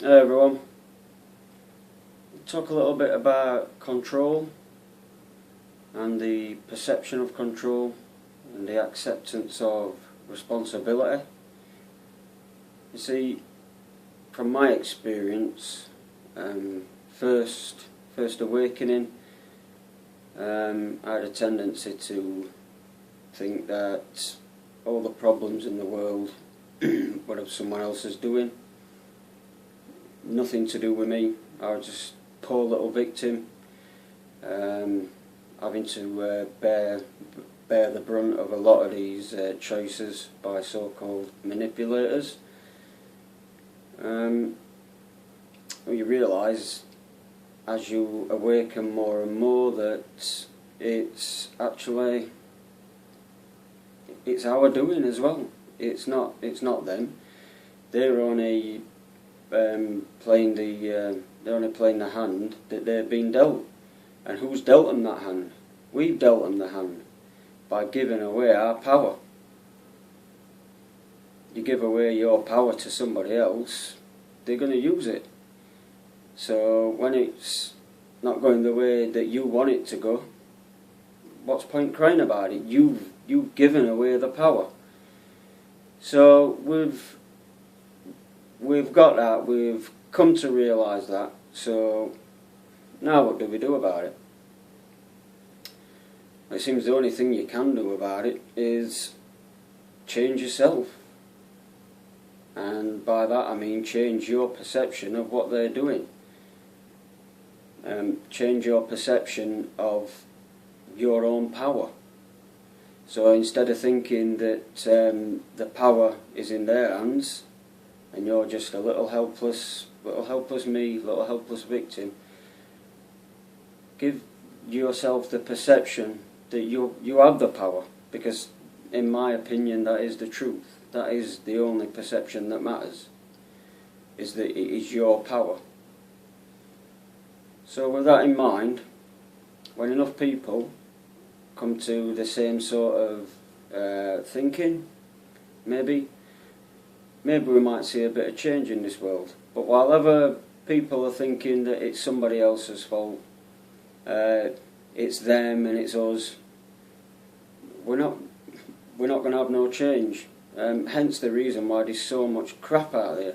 Hey everyone, talk a little bit about control and the perception of control and the acceptance of responsibility. You see, from my experience, first awakening, I had a tendency to think that all the problems in the world were someone else's doing. Nothing to do with me. I was just a poor little victim, having to bear the brunt of a lot of these choices by so-called manipulators. You realise as you awaken more and more that it's our doing as well. It's not them. They're only playing the hand that they've been dealt. And who's dealt them that hand? We've dealt them the hand by giving away our power. You give away your power to somebody else, they're going to use it. So when it's not going the way that you want it to go, what's the point crying about it? You've given away the power. So we've got that, we've come to realise that, so now what do we do about it? It seems the only thing you can do about it is change yourself. And by that I mean change your perception of what they're doing. Change your perception of your own power. So instead of thinking that the power is in their hands, and you're just a little helpless victim, give yourself the perception that you have the power, because in my opinion that is the truth. That is the only perception that matters, is that it is your power. So with that in mind, when enough people come to the same sort of thinking, maybe we might see a bit of change in this world. But while other people are thinking that it's somebody else's fault, it's them and it's us, we're not going to have no change. Hence the reason why there's so much crap out there,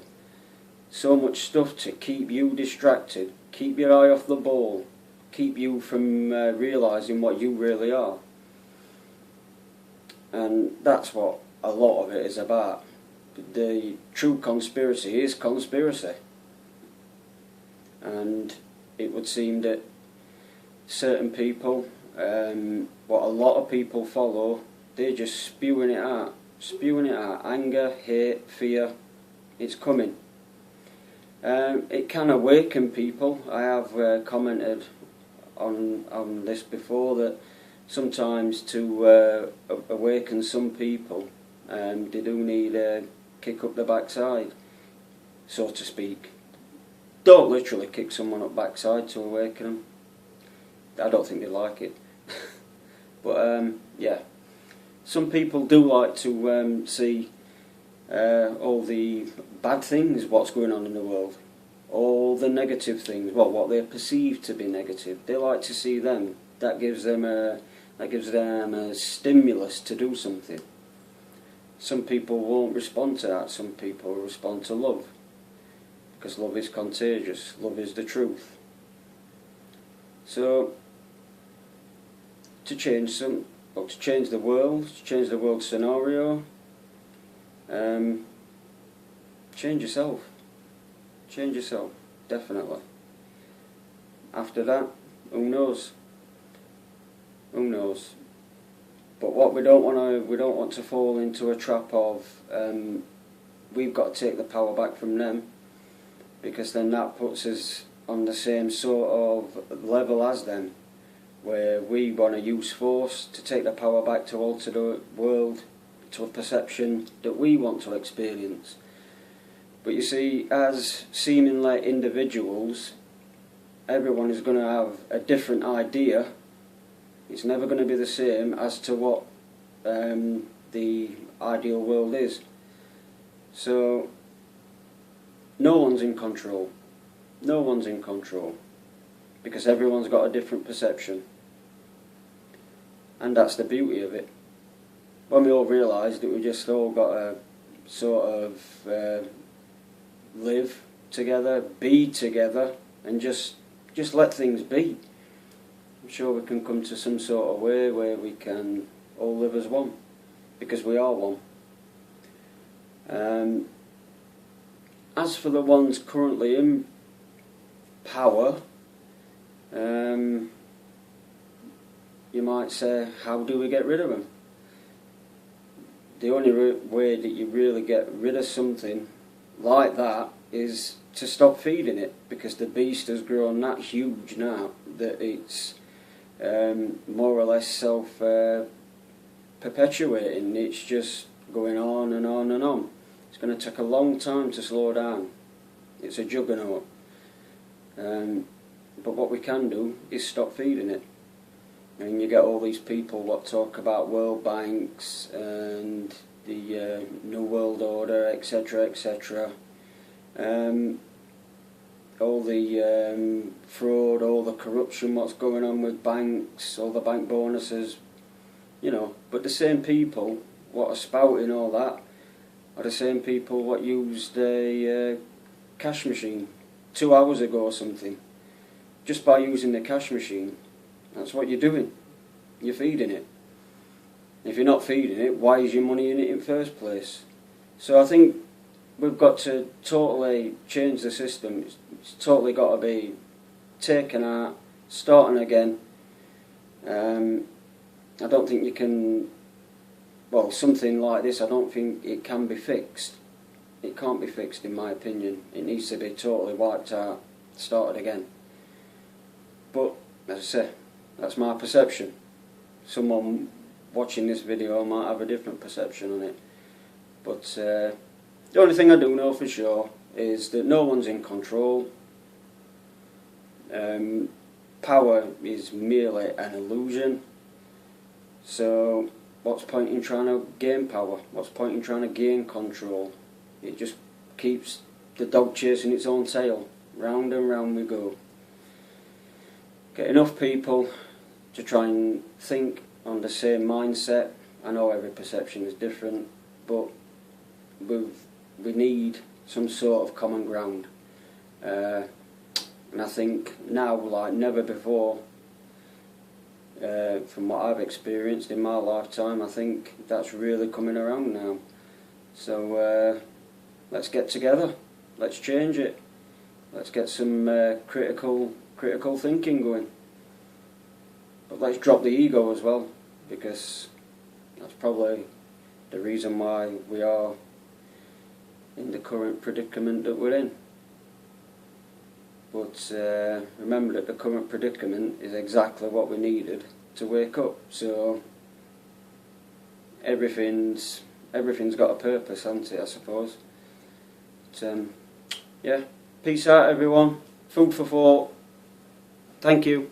so much stuff to keep you distracted, keep your eye off the ball, keep you from realising what you really are. And that's what a lot of it is about. The true conspiracy is conspiracy. And it would seem that certain people, what a lot of people follow, they're just spewing it out. Anger, hate, fear, it's coming. It can awaken people. I have commented on this before, that sometimes to awaken some people, they do need a kick up the backside, so to speak. Don't literally kick someone up backside to awaken them. I don't think they like it. But yeah, some people do like to see all the bad things, what's going on in the world, all the negative things, well, what they perceive to be negative. They like to see them. That gives them a stimulus to do something. Some people won't respond to that. Some people respond to love, because love is contagious. Love is the truth. So to change the world, to change the world scenario, change yourself. Change yourself, definitely. After that, who knows? Who knows? But what we don't want to fall into a trap of we've got to take the power back from them, because then that puts us on the same sort of level as them, where we want to use force to take the power back to alter the world to a perception that we want to experience. But you see, as seemingly individuals, everyone is going to have a different idea. It's never going to be the same as to what the ideal world is. So no one's in control. No one's in control. Because everyone's got a different perception. And that's the beauty of it. When we all realised that we just all got to sort of live together, be together, and just let things be, I'm sure we can come to some sort of way where we can all live as one, because we are one. As for the ones currently in power, you might say, how do we get rid of them? The only way that you really get rid of something like that is to stop feeding it, because the beast has grown that huge now that it's more or less self-perpetuating. It's just going on and on and on. It's going to take a long time to slow down. It's a juggernaut. But what we can do is stop feeding it. And you get all these people what talk about world banks and the New World Order, etc., etc. All the fraud, all the corruption, what's going on with banks, all the bank bonuses, you know. But the same people what are spouting all that are the same people what used a cash machine 2 hours ago or something. Just by using the cash machine, that's what you're doing. You're feeding it. If you're not feeding it, why is your money in it in the first place? So I think we've got to totally change the system. It's totally got to be taken out, starting again. I don't think you can, well, something like this, I don't think it can be fixed. It can't be fixed, in my opinion. It needs to be totally wiped out, started again. But, as I say, that's my perception. Someone watching this video might have a different perception on it. But the only thing I do know for sure is that no one's in control. Power is merely an illusion. So, what's the point in trying to gain power? What's the point in trying to gain control? It just keeps the dog chasing its own tail. Round and round we go. Get enough people to try and think on the same mindset. I know every perception is different, but we need some sort of common ground. And I think now, like never before, from what I've experienced in my lifetime, I think that's really coming around now. So let's get together. Let's change it. Let's get some critical thinking going. But let's drop the ego as well, because that's probably the reason why we are in the current predicament that we're in. But remember that the current predicament is exactly what we needed to wake up. So everything's got a purpose, hasn't it, I suppose. But, yeah, peace out everyone. Food for thought. Thank you.